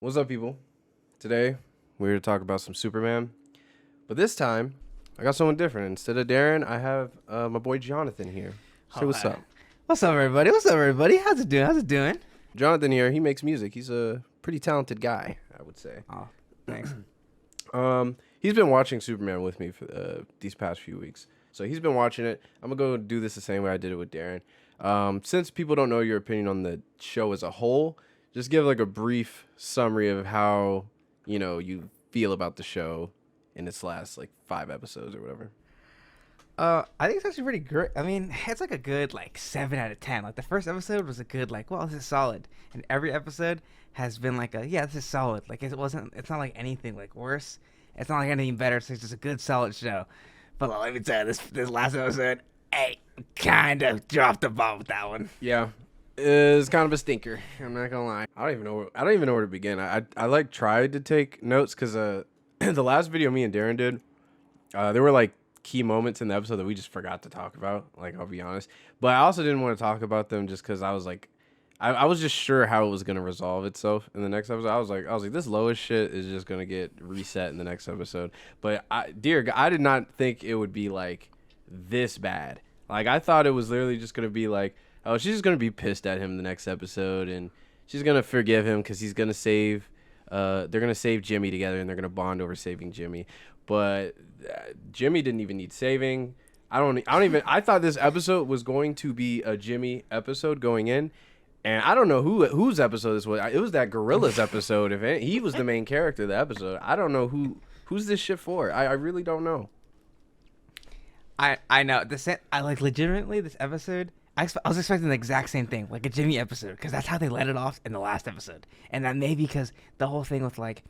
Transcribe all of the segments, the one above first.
What's up, people? Today, we're here to talk about some Superman. But this time, I got someone different. Instead of Darren, I have my boy Jonathan here. Say Oh, what's up. what's up, everybody? What's up, everybody? How's it doing? How's it doing? Jonathan here, he makes music. He's a pretty talented guy, I would say. Oh, thanks. He's been watching Superman with me for these past few weeks. So he's been watching it. I'm going to go do this the same way I did it with Darren. Since people don't know your opinion on the show as a whole, just give like a brief summary of how, you feel about the show in its last like 5 episodes or whatever. I think it's actually pretty great. I mean, it's like a good 7 out of 10. Like the first episode was a good well, this is solid, and every episode has been this is solid. Like it's not like anything like worse. It's not like anything better. It's just a good solid show. But let me tell you, this last episode, hey, kind of dropped the ball with that one. Yeah, it's kind of a stinker. I'm not gonna lie. I don't even know where to begin. I like tried to take notes because the last video me and Darren did, there were like key moments in the episode that we just forgot to talk about. Like, I'll be honest, but I also didn't want to talk about them just because I was like, I was just sure how it was gonna resolve itself in the next episode. I was like, this lowest shit is just gonna get reset in the next episode. But dear God, I did not think it would be like this bad. Like, I thought it was literally just gonna be like, oh, she's just gonna be pissed at him the next episode, and she's gonna forgive him because he's gonna save. They're gonna save Jimmy together, and they're gonna bond over saving Jimmy. But Jimmy didn't even need saving. I don't even. I thought this episode was going to be a Jimmy episode going in, and I don't know whose episode this was. It was that Gorilla's episode. If he was the main character of the episode, I don't know who's this shit for. I really don't know. I know I like legitimately this episode. I was expecting the exact same thing, like a Jimmy episode, because that's how they let it off in the last episode. And that maybe because the whole thing with Lois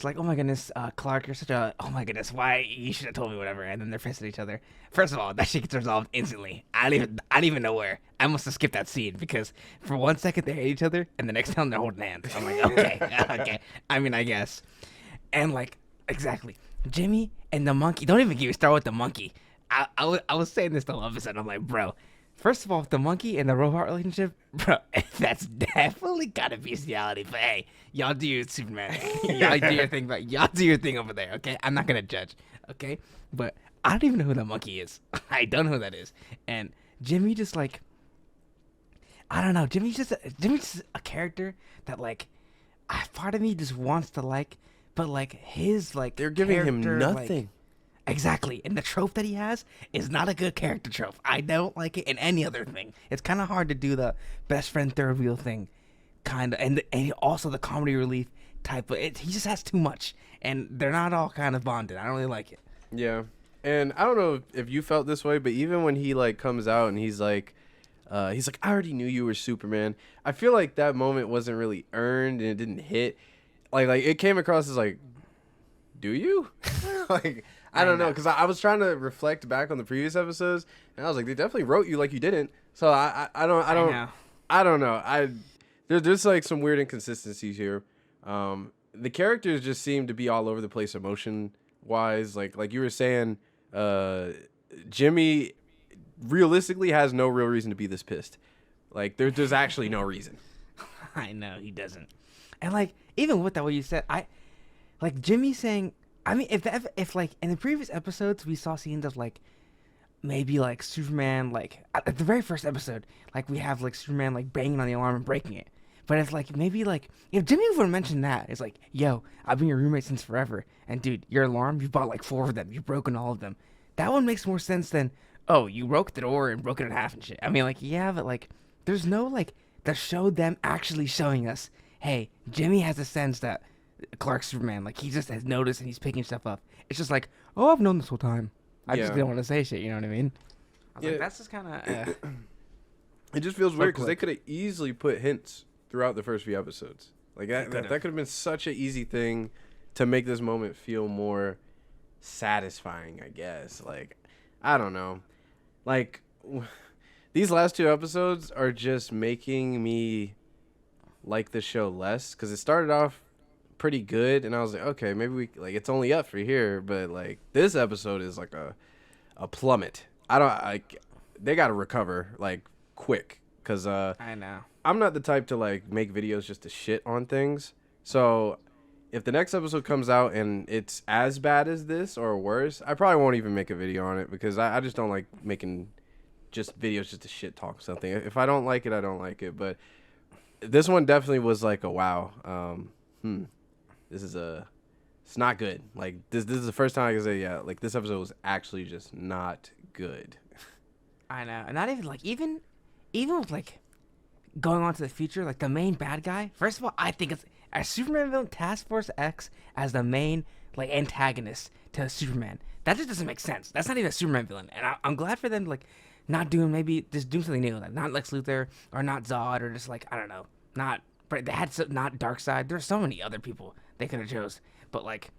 like, oh my goodness, Clark, you're such a, oh my goodness, why you should have told me whatever. And then they're pissed at each other. First of all, that shit gets resolved instantly. I don't even know where. I must have skipped that scene because for 1 second they hate each other, and the next time they're holding hands. I'm like, okay, okay. I mean, I guess. And exactly, Jimmy and the monkey. Don't even get me started with the monkey. I was saying this the whole episode. I'm like, bro, first of all, the monkey and the robot relationship, bro, that's definitely gotta be bestiality. But hey, y'all do your Superman. Y'all do your thing, but y'all do your thing over there, okay? I'm not gonna judge, okay? But I don't even know who that monkey is. I don't know who that is. And Jimmy just I don't know. Jimmy's just a character that part of me just wants to but his They're giving him character, nothing. Exactly. And the trope that he has is not a good character trope. I don't like it in any other thing. It's kind of hard to do the best friend third wheel thing, kind of, and also the comedy relief type of it. He just has too much, and they're not all kind of bonded. I don't really like it. Yeah, and I don't know if you felt this way, but even when he comes out and he's like, I already knew you were Superman. I feel like that moment wasn't really earned and it didn't hit. Like it came across as like, do you? I don't know, because I was trying to reflect back on the previous episodes, and I was like, they definitely wrote you like you didn't. So I don't know. There's like some weird inconsistencies here. The characters just seem to be all over the place emotion wise. Like you were saying, Jimmy realistically has no real reason to be this pissed. Like there's actually no reason. I know he doesn't. And even with that, what you said, Jimmy saying. I mean, if in the previous episodes we saw scenes of maybe Superman at the very first episode we have Superman banging on the alarm and breaking it, but it's maybe if Jimmy would have mentioned that, it's yo, I've been your roommate since forever, and dude, your alarm, you bought 4 of them, you've broken all of them. That one makes more sense than, oh, you broke the door and broke it in half and shit. I mean yeah, but there's no the show them actually showing us, hey, Jimmy has a sense that Clark's Superman, he just has noticed and he's picking stuff up. It's just oh, I've known this whole time. I just didn't want to say shit. You know what I mean? I was that's just kind of. It just feels weird because they could have easily put hints throughout the first few episodes. That could have been such an easy thing to make this moment feel more satisfying, I guess. I don't know. These last 2 episodes are just making me like the show less, because it started off pretty good, and I was like, okay, maybe we it's only up for here, but this episode is a plummet. They got to recover quick, because I know. I'm not the type to like make videos just to shit on things. So if the next episode comes out and it's as bad as this or worse, I probably won't even make a video on it because I just don't like making just videos just to shit talk something. If I don't like it, I don't like it. But this one definitely was like a wow. This is it's not good. Like this is the first time I can say, yeah, like this episode was actually just not good. I know. And not even like even with like going on to the future, like the main bad guy. First of all, I think it's a Superman villain, Task Force X, as the main like antagonist to Superman. That just doesn't make sense. That's not even a Superman villain. And I'm glad for them to, like, not doing, maybe just doing something new, like not Lex Luthor or not Zod or just like, I don't know, not. But they had not Darkseid. There's so many other people they could have chose. But like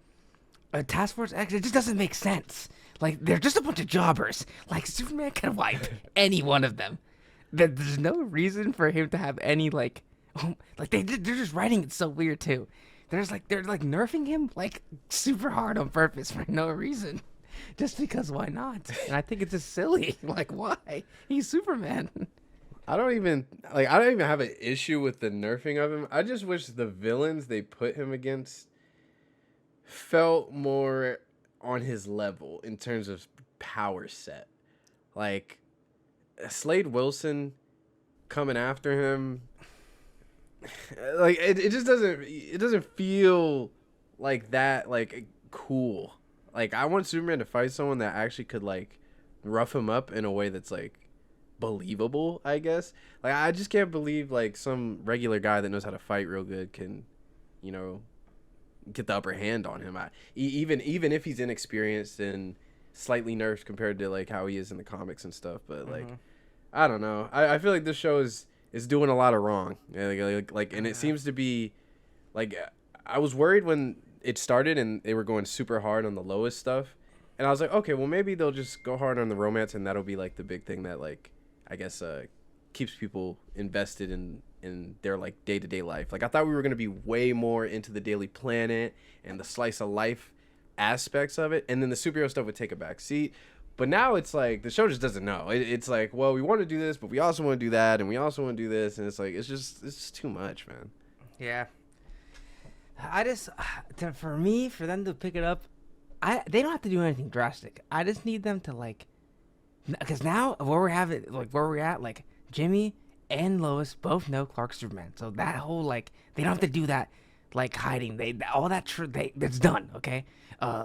a Task Force X, it just doesn't make sense. Like they're just a bunch of jobbers. Like Superman could have wiped any one of them. There's no reason for him to have any like they're just writing it so weird too. They're like nerfing him like super hard on purpose for no reason, just because why not? And I think it's just silly. Like why? He's Superman. I don't even have an issue with the nerfing of him. I just wish the villains they put him against felt more on his level in terms of power set. Like Slade Wilson coming after him, like it just doesn't feel like that, like cool. Like I want Superman to fight someone that actually could like rough him up in a way that's like believable, I guess. Like I just can't believe like some regular guy that knows how to fight real good can, you know, get the upper hand on him. Even if he's inexperienced and slightly nerfed compared to like how he is in the comics and stuff. But like, I don't know. I feel like this show is doing a lot of wrong. Like, and it seems to be like, I was worried when it started and they were going super hard on the Lois stuff, and I was like, okay, well maybe they'll just go hard on the romance and that'll be like the big thing that like I guess keeps people invested in their like day-to-day life. Like I thought we were going to be way more into the Daily Planet and the slice of life aspects of it, and then the superhero stuff would take a back seat. But now it's like the show just doesn't know. It's like, well, we want to do this, but we also want to do that, and we also want to do this, and it's like it's just too much, man. Yeah. I just for them to pick it up, they don't have to do anything drastic. I just need them to like, because now where we're at, like Jimmy and Lois both know Clark's Superman, so that whole like they don't have to do that like hiding. That's done. Okay,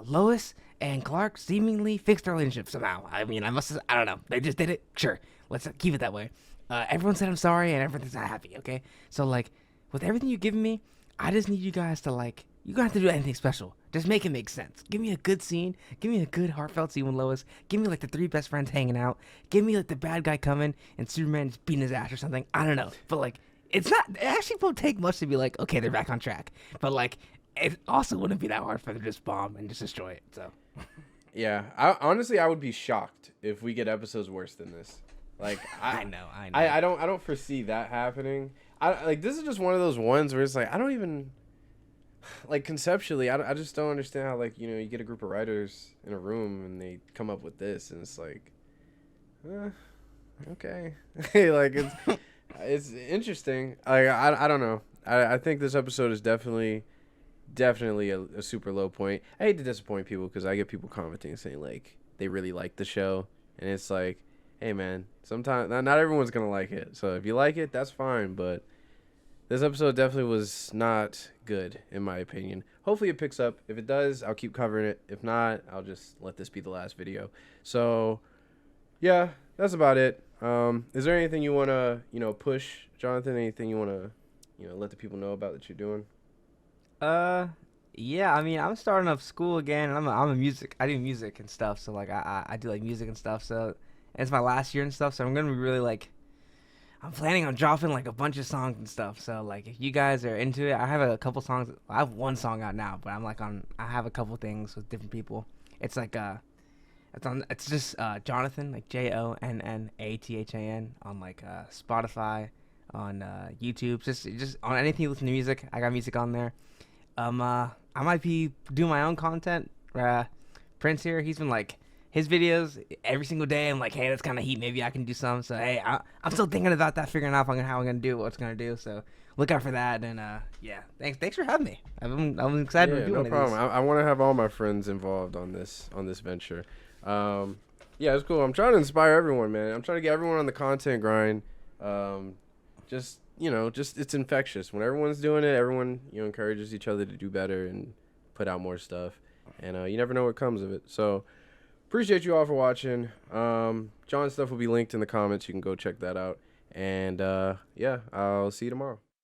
Lois and Clark seemingly fixed their relationship somehow. I mean, I don't know. They just did it. Sure, let's keep it that way. Everyone said I'm sorry, and everyone's not happy. Okay, so like with everything you've given me, I just need you guys to like. You don't have to do anything special. Just make it make sense. Give me a good scene. Give me a good heartfelt scene with Lois. Give me like the three best friends hanging out. Give me like the bad guy coming and Superman just beating his ass or something. I don't know. But like, it actually won't take much to be like, okay, they're back on track. But like, it also wouldn't be that hard for them to just bomb and just destroy it. So. Yeah, I would be shocked if we get episodes worse than this. Like I know. I don't foresee that happening. Like this is just one of those ones where it's like I don't even. Like conceptually, I just don't understand how like you get a group of writers in a room and they come up with this and it's like, okay, like it's interesting. Like I don't know. I think this episode is definitely a super low point. I hate to disappoint people because I get people commenting and saying like they really like the show and it's like, hey man, sometimes not everyone's gonna like it. So if you like it, that's fine, but. This episode definitely was not good, in my opinion. Hopefully it picks up. If it does, I'll keep covering it. If not, I'll just let this be the last video. So, yeah, that's about it. Is there anything you want to, push, Jonathan? Anything you want to, let the people know about that you're doing? Yeah, I mean, I'm starting up school again, and I do music and stuff, so, like, I do, like, music and stuff, so it's my last year and stuff, so I'm going to be really, like, I'm planning on dropping like a bunch of songs and stuff. So like if you guys are into it, I have a couple songs. I have one song out now, but I have a couple things with different people. It's like it's just Jonathan, like JONNATHAN on like Spotify, on YouTube, just on anything you listen to music. I got music on there. I might be doing my own content. Prince here, he's been like his videos every single day. I'm like, hey, that's kind of heat. Maybe I can do some. So hey, I'm still thinking about that, figuring out how I'm gonna do what's gonna do. So look out for that. And yeah, thanks for having me. I'm excited to Yeah, do no one problem. of these. I want to have all my friends involved on this venture. Yeah, it's cool. I'm trying to inspire everyone, man. I'm trying to get everyone on the content grind. Just just it's infectious. When everyone's doing it, everyone encourages each other to do better and put out more stuff. And you never know what comes of it. So appreciate you all for watching. John's stuff will be linked in the comments. You can go check that out. And yeah, I'll see you tomorrow.